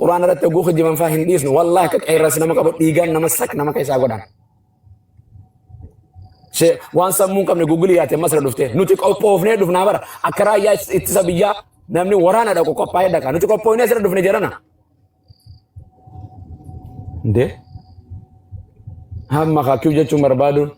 قرآن رت جوخ جمان فاهم ديسن والله كأي رسنا ما كبر إيجان نمسك نما كيسا قدام شيء وان سمون كم نجوجل ياتي مصر دفته نتيك أوبو فني دفنا برا أكرا يا إتسابيا نمني ورانا دا كوكو باي دا كان نتيك أوبو نسر دفني جرانا ده هم ما خاكيو جت مربادون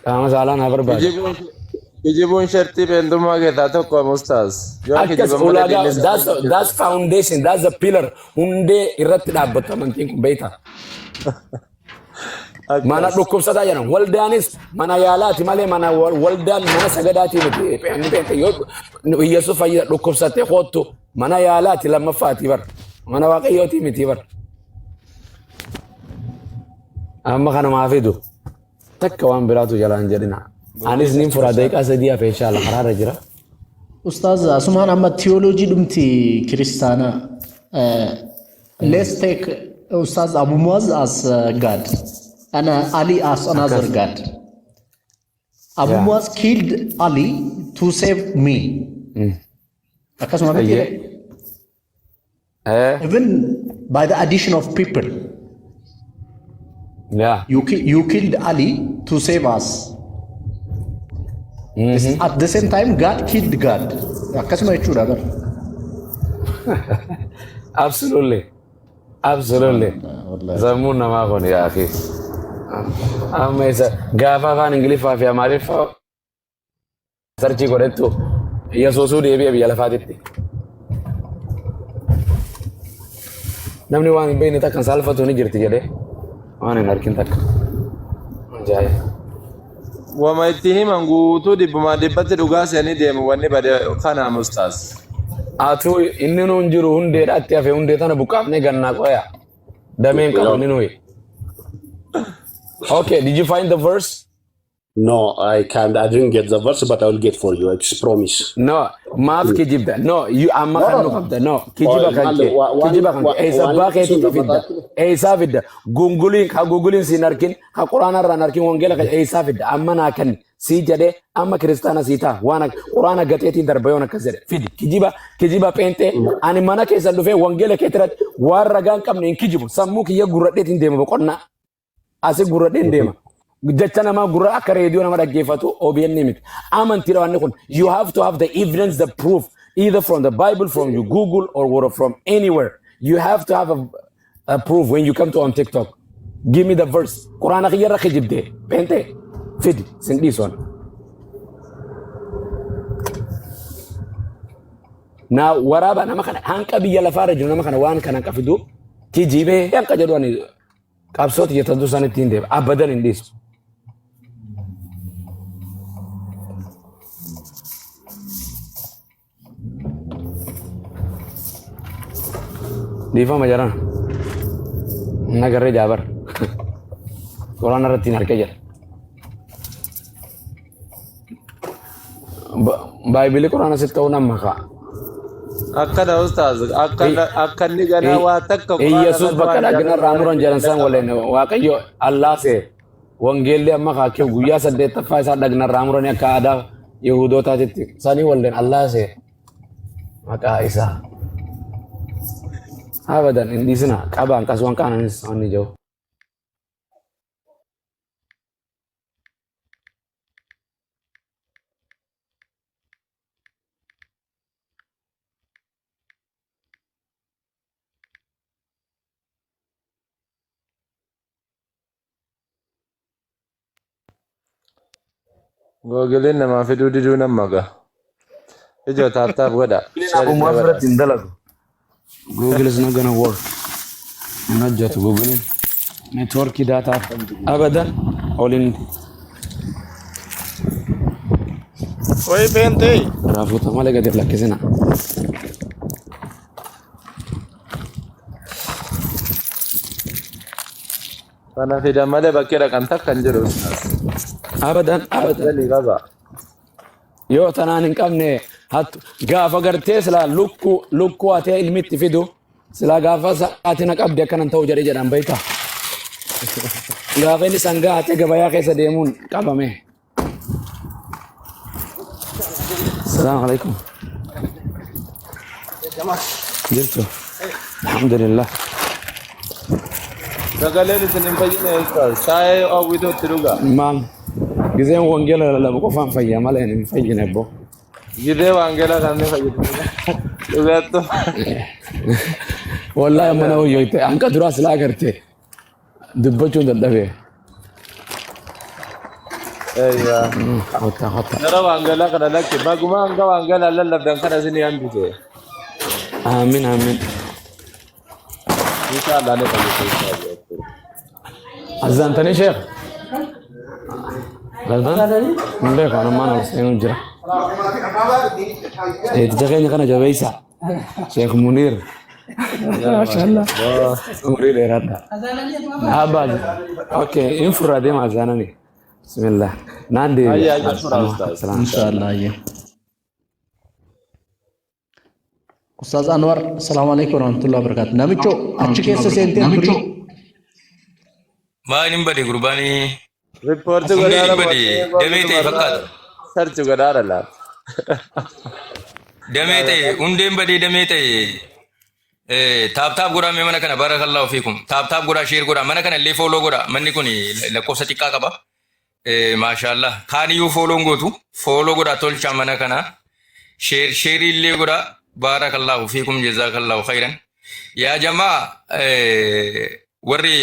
كام سالان هبر باد يجيبون شرطي بيندوما كذا تو كم أستاذ أكيد أولاga that's foundation that's the pillar hunde irat dapat manting kubaita mana dukup sada jangan waldanis mana yalati male mana waldan mana sagadati mati yod Yusuf aja dukup sate khotu mana yalati lama fati bar mana waqiyoti mati bar amma kana maafidu takkawan biratu jalan jadina anis nim furadai ka sadiya fa inshallah qarar jira Ustaz Asuman amma theology dumti Kristana let's take Ustaz Abu Muaz as God and Ali as another God. Abu Muaz killed Ali to save me. Even by the addition of people. Yeah. You killed Ali to save us. At the same time, God killed God. Absolutely. Absolutely. Zamuna ma khoni ya akhi. Amma isa gafa kan English fa fi amari fa sarchi koretto. Yesusu de bi yala fatitti. Namni waan bayni takkan salfatu ni jirti jede. Waan narkin takka. Jaya. وما يتهم أنغوتو دي بما دبت دوغاس يعني ديم واني بعد خانة أستاذ Atu inni nun jiru hunde atti hafe hunde tana bukaafne ganna qoya. Dameen qabu ni nuyi. Okay, did you find the verse? No, I can't. I didn't get the verse, but I will get for you. I just promise. No, maaf kijibda. No, you amma kanu qabda. No, kijiba kanke. Kijiba kanke. Esa baaqeeti fidda. Esa fidda. Gungulin ha gungulin si narkin ha Qur'ana ra narkin wangela ka esa fidda. Amma na kan si jade amma kristana sita wana Qur'ana gateeti darbayona kazere. Fidi kijiba pente ani mana keessa dhufe wangela keetirat waan ragaan qabne hin kijibu. Sammuu kiyya gurradheetiin deema boqonna. Asi gurradheen deema. Jachana ma gurra akka radio nama dhaggeeffatu OBN nimit amantira wanni kun you have to have the evidence, the proof, either from the Bible, from your Google, or from anywhere. You have to have a proof when you come to on TikTok. Give me the verse. Quran akhiya rakhi jibde pente fid sing this one. Now waraba nama kana hanka biya la faraju nama kana wan kana kafidu kijibe yanka jadwani kapsot yatadu sanatin de abadan in this. Diva majaran, nagarre jabar, Quran arati narkejar. Bible Quran asitau nama ka. أكد أستاذ أكد نجنا واتك Yesus bakal agna ramuran jalan sang walen wakayo Allah se wangeli amma ka kyo guya sadde tafai sa dagna ramuran ya ka ada Yahudo ta titik sani walen Allah se maka Isa abadan hindi sana kabang kasuang kanan sani jauh Googleen namaa fiduu diduu nama ga'a. Ijoo taaptaaf godha. Uma fira tindalagu. Google is not gonna work. Not just Google. Network data abadan all in. Oi bente. Rafu tamale gade flakesina. Kana fida malee bakkeedha kan takkan jiru. Abadan. Jalli qaba. Yoo tanaan hin qabne hattu gaafa gartee sila lukkuu atee ilmitti fidu sila gaafa sa'aatii na qabdi akkanan ta'u jedhan beektaa. Gaafa inni sangaa atee gabayaa keessa deemuun qabame. Assalamu alaikum. Jirtu. الحمد لله Sagaleen isin hin fayyine jechuudha. Shaayee hawwituutti dhugaa. مال جزين وانجيلا لا بقفان فيا مال يعني فيا نبو Gidee waangeelaa kan inni fayyadu. Dhugaattu. والله ما انا وياك انك دراس لا قرتي دبچو ددبه Eeyyaa. خطا خطا Gara waangeelaa kana lakke baguma hanga waangeelaa lallabdan kana isin hambise. امين امين Inshallah ne fayyadu. اذنتني شيخ غلطان من بيك انا ما نعرف نجرا تجيني كان جبيسه شيخ منير ما شاء الله منير يرد ابد اوكي انفرا دي ما زانني بسم الله نادي Ayyaa jechuudha ustaas. ان شاء الله يا استاذ انور السلام عليكم ورحمه الله وبركاته نمچو اچ كيس سنتي نمچو Maaliin bade gurbaanii Riippoortii hundeen godhaara bade damee ta'e fakkaata. sarchi godhaara laata. Damee ta'e hundeen bade damee ta'e taaptaap godhaa mee mana kana barakallahu fiikum. Taaptaap godhaa sheer godhaa mana kana illee fooloo godhaa manni kun lakkoofsa xiqqaa qaba. Maashaallah kaaniyyuu fooloon gootu fooloo godhaa tolchaa mana kana sheerii illee godhaa barakallahu fiikum jazakallahu khairan. Yaa jamaa warri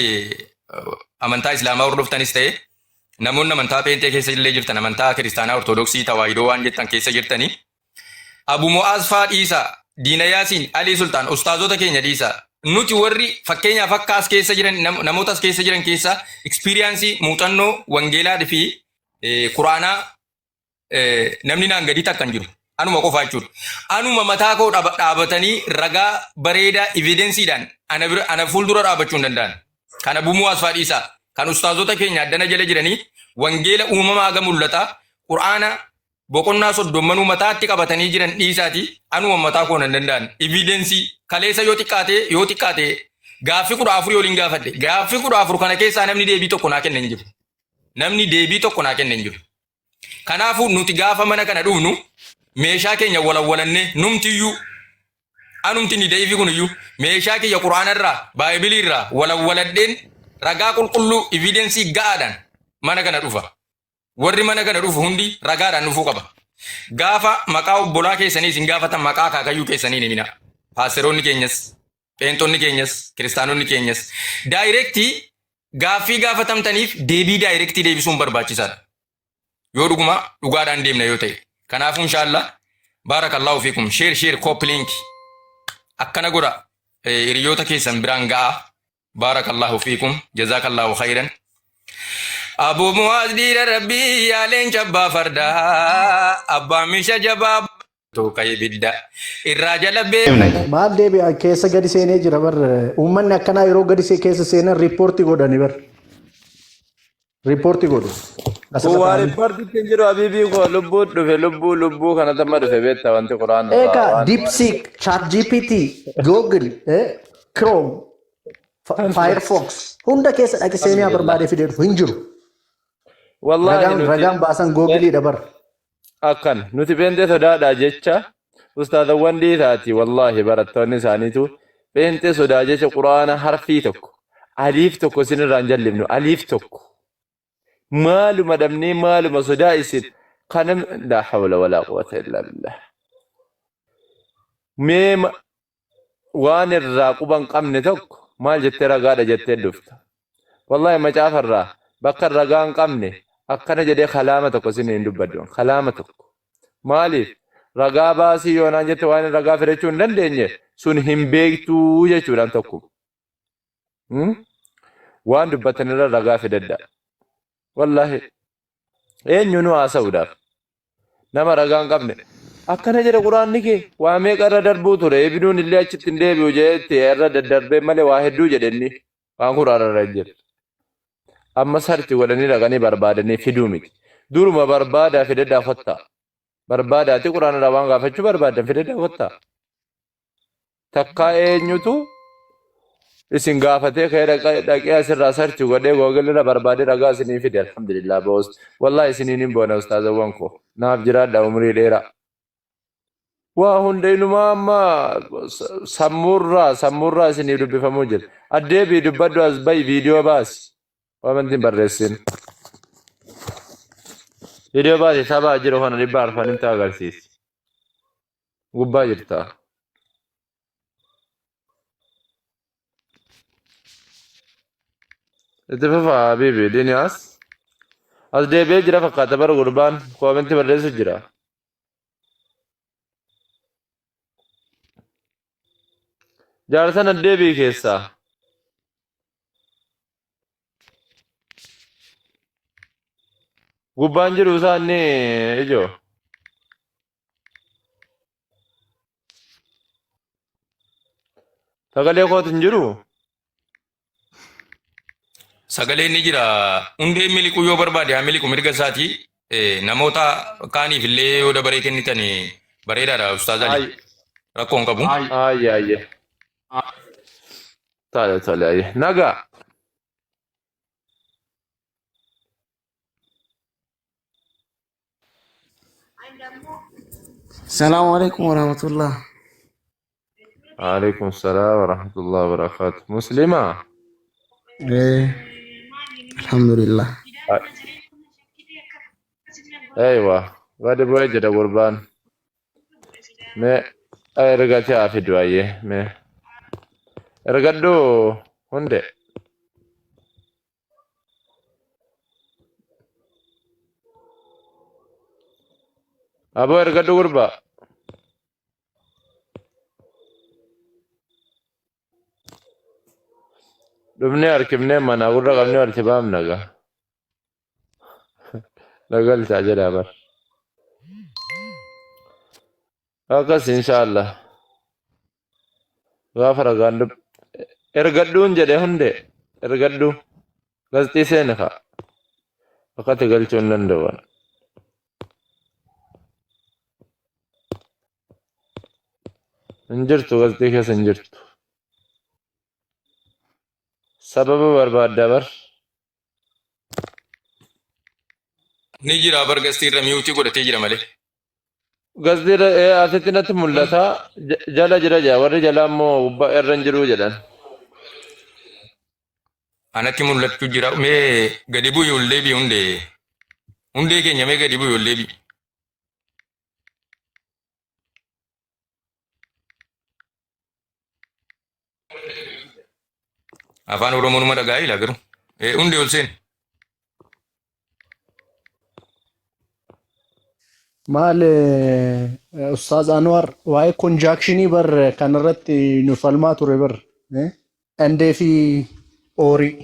amantaa islaamaa hordoftanis ta'e namoonni amantaa peentee keessa illee jirtan amantaa kiristaanaa ortodoksii tawaahidoo waan jettan keessa jirtanii Abu Mu'aaz faa dhiisaa Diina Yaasiin Alii Sultaan ustaazota keenya dhiisaa nuti warri fakkeenyaaf akka as keessa jiran namoota as keessa jiran keessa ekspiriyaansii muuxannoo wangeelaa fi quraanaa namni naan gadi takkan jiru anuma qofaa jechuudha anuma mataa koo dhaabatanii ragaa bareedaa evidensiidhaan ana fuuldura dhaabachuu hin danda'an. Kan Abu Mu'aaz faa dhiisaa kan ustaazota keenya addana jala jiranii wangeela uumamaa aga mul'ataa quraana boqonnaa soddommanuu mataatti qabatanii jiran dhiisaati anuma mataa koo hin danda'an evidensii kaleessa yoo xiqqaate gaaffii 14 waliin gaafadhe gaaffii 14 kana keessaa namni deebii tokko naa kenna hin jiru namni deebii tokko naa kenna hin jiru kanaafuu nuti gaafa mana kana dhufnu meeshaa keenya walawwalannee numtiyyuu anumti ni deebii kuniyyuu meeshaa kiyya quraanarraa baayibiliirraa walawwaladheen ragaa qulqulluu evidensii ga'aadhaan mana kana dhufa warri mana kana dhufu hundi ragaadhaan dhufuu qaba gaafa maqaa obbolaa keessanii isin gaafatan maqaa kaakayyuu keessanii ni mina paasteroonni keenyas peenxonni keenyas kiristaanonni keenyas daayirektii gaaffii gaafatamtaniif deebii daayirektii deebisuun barbaachisaadha yoo dhuguma dhugaadhaan deemna yoo ta'e kanaafuu inshaallah barakallahu fiikum sheer koppilink akkana godha hiriyoota keessan biraan ga'a barakallahu fiikum jazakallahu khairan Abu Mu'aaz diira rabbii yaaleen cabbaa fardaa abbaa misha jabaa tuuqay bidda irraa jala beekna maal deebi'a keessa gadi seenee jira bar uummanni akkanaa yeroo gadi keessa seenan riippoortii godhani bar riippoortii godhu Waa riippoortiitti hin jiru habiibii koo lubbuu kana tamma dhufe beektaa wanti quraana. Eka DeepSeek, ChatGPT, Google, Chrome, Firefox hunda keessa dhaqi seenee barbaadee fidee dhufu hin jiru. Wallahi ragaan baasan Google dabar. Akkan nuti beentee sodaadhaa jecha ustaadawwan dhiitaati wallahi barattoonni isaaniitu beentee sodaa jecha quraana harfii tokko aliif tokko isinirraan jallifnu aliif tokko. Maaluma dhabnee maaluma sodaa isin kanam la hawla wala quwwata illa billah meema waan irraa quban qabne tokko maal jettee ragaadha jettee dhufta wallahi macaafarraa bakka ragaa hin qabne akkana jedhee kalaama tokko isin hin dubbaddoon kalaama tokko maaliif ragaa baasii yoonaan jette waan ragaa fidachuu hin dandeenye sun hin beektuu jechuudhaan tokko waan dubbatanirra ragaa fidadda wallahi eenyu nu haasa'uudhaaf nama ragaa hin qabne akkana jedhe quraanni kee waa meeqa irra darbuu ture ebinuun illee achitti hin deebi'u jedhetti irra daddarbee malee waa hedduu jedhenni waan quraana irra hin jedhe amma sarti godhanii dhaqanii barbaadanii fiduu miti duruma barbaadaa fidaddaa kottaa barbaadaati quraana irraa waan gaafachuu barbaadan fidaddaa kottaa takkaa eenyutu isin gaafatee ka'ee dhaqee asirraa sarchi godhee googilirra barbaadee ragaa isinii fide alhamdulillah boos wallahi isiniin hin boona ustaazawwan koo naaf jiraadha umrii dheeraa hundaynuma amma sammurraa isinii dubbifamuu jira. Addeebii dubbaddu as bayi viidiyoo baasi. Waamantiin barreessin. Viidiyoo baasi sabaa jiru kana dhibba arfanitti agarsiisi. Gubbaa jirta. Itti fufaa Habiibi Diniyaas. As deebi'ee jira fakkaata bara gurbaan koomentii barreessu jira. Jaarsan addeebii keessaa. Gubbaan jiru isaanii ijoo. Sagalee kootu hin jiru. Sagaleen ni jira. Hundee miliquu yoo barbaade haa miliqu mirga isaatii. Namoota kaaniif illee yoo dabaree kennitan bareedaadha Ustaaz Ali. Rakkoon qabu. Ayye. Tole ayye. Nagaa. السلام عليكم ورحمة الله. عليكم السلام ورحمة الله وبركاته. مسلمة. إيه الحمد لله. أيوة. غادي بوجد قربان. ما رجعتي عافية أيه ما رجعتو هندي. أبو رجعتو قربا. دمني أركبني ما نقول رقمني أرتبام نجا. لقال ساجد أبر. أكاس إن شاء الله. غافر غاندب. إرجعتون جده هندي. إرجعتو. غزتي سينخا. فقط قلتون لندوان. انجرتو غزتي كيس انجرتو. سبب برباد دبر. Ni jira bargastii irra miyuutii godhatee jira malee. غزتي أسيتنا تملتا جلا جرا ورد جلا مو إرن جرو جلان. Anatti mul'achuu jira. Mee gadi bu'u yollee bi hundee. Hundee keenya mee gadi bu'u yollee bi. Afaan Oromoo numa dhaga'aa ilaa garuu. Hundee ol seen. Maal Ustaaz Anwar waa'ee konjaakshinii bar kanarratti nu falmaa ture bar andee fi oorii.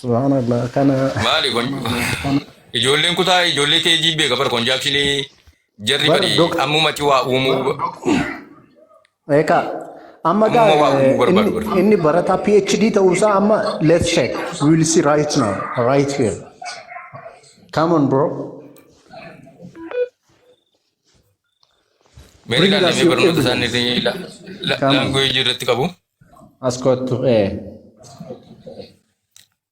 Subhaanallah kana Maali kun? Ijoolleen kutaa ijoollee keejii beeka bar konjaakshinii jarri bari ammumatti waa uumuu. eekaa amma Ammuma waa uumuu gaa barbaadu bar. inni barataa PhD ta'uusaa amma let's check we will see right now right here come on bro Meeri bring us ilaallee your barnoota evidence isaanii come on laanguweejii irratti qabu. as kottu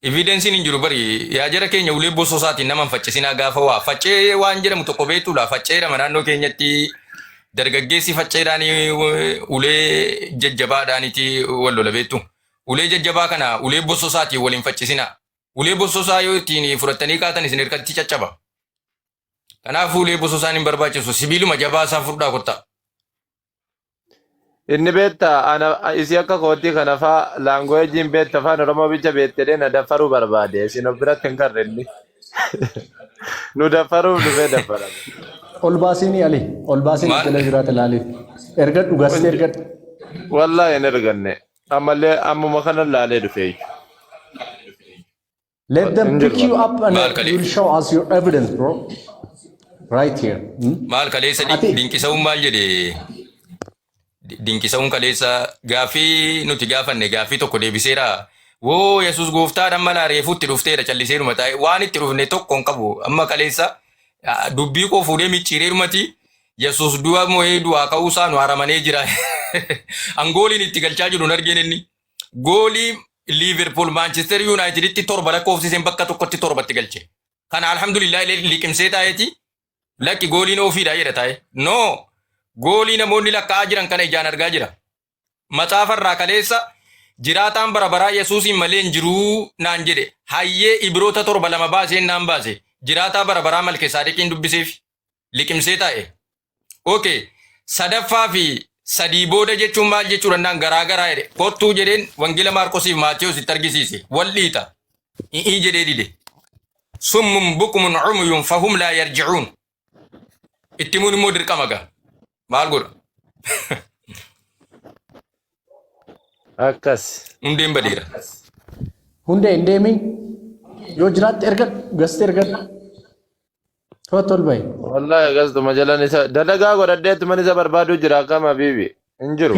Evidensiin hin jiru bari yaa jara keenya ulee bosoo isaatiin nama hin faccisinaa gaafa waa faccee waan jedhamu tokko beektuudha facceedhama naannoo keenyatti dargaggeessi facceedhaan ulee jajjabaadhaaniti wal lola beektu ulee jajjabaa kana ulee bosoo isaatiin waliin faccisinaa ulee bosoo isaa yoo ittiin fudhattanii kaatan isin hirkatti caccaba kanaaf ulee bosoo isaan hin barbaachisu sibiiluma jabaa isaa fudhaa kotta. Inni beekta ana isi akka kootii kana faa laanguweejiin beekta afaan Oromoo bicha beektedee na daffaruu barbaade isin of biratti hin karre inni. Nu daffaruuf dhufee daffarame. ol baasini ali ol baasini Maal? tele jiraate laali ergadhu gasti ergadhu Wallaahi hin erganne. Ammallee ammuma kana laalee dhufee. let them pick you up and Maal kale? you will show us your evidence bro right here Maal kaleessa Ati- dinqisa'uun maal jedhe dinqisa'uun kaleessa gaafii nuti gaafanne gaafii tokko deebiseera. Woo Yesuus gooftaadhaan mana reefuutti dhufteera calliseeruma taa'e waan itti dhufne tokko hin qabu. Amma kaleessa dubbii koo fuudhee micciireerumati Yesuus du'a moo'ee du'aa ka'uusaa nu haramanii jira. Angooliin itti galchaa jiru hin argeen inni. Goolii Liverpool Manchester Uniteditti torba lakkoofsiseen bakka tokkotti torbatti galche. Kana alhamdulillah liqimsee taa'eeti. Lakki gooliin ofiidha jedha taa'e. No. goolii namoonni lakkaa'aa jiran kana ijaan argaa jira. Maxaafarraa kaleessa jiraataan bara baraa Yesuusiin malee hin jiruu naan jedhe hayyee Ibroota 7:2 baaseen naan baase jiraataa bara baraa Malkiiseedeqiin dubbiseef liqimsee taa'e. Okay, sadaffaa fi sadii booda jechuun maal jechuudha naan garaagaraa jedhe kottuu jedheen Wangeela Maarqosiif Maatiyuus itti argisiise wal dhiita. I'ii jedhee dide. Summun bukumun umuyun fahum laa yarji'uun. Itti mun immoo dirqama gaa. Maal godha? Akkas. Hundeen badeera. Hundee hin deemin yoo jiraatte ergadhu gasti ergadhu. Tol bayi. Wallahi akkas tuma jalan isa dalagaa godhadheetti man isa barbaadu jira akkam habiibi hin jiru.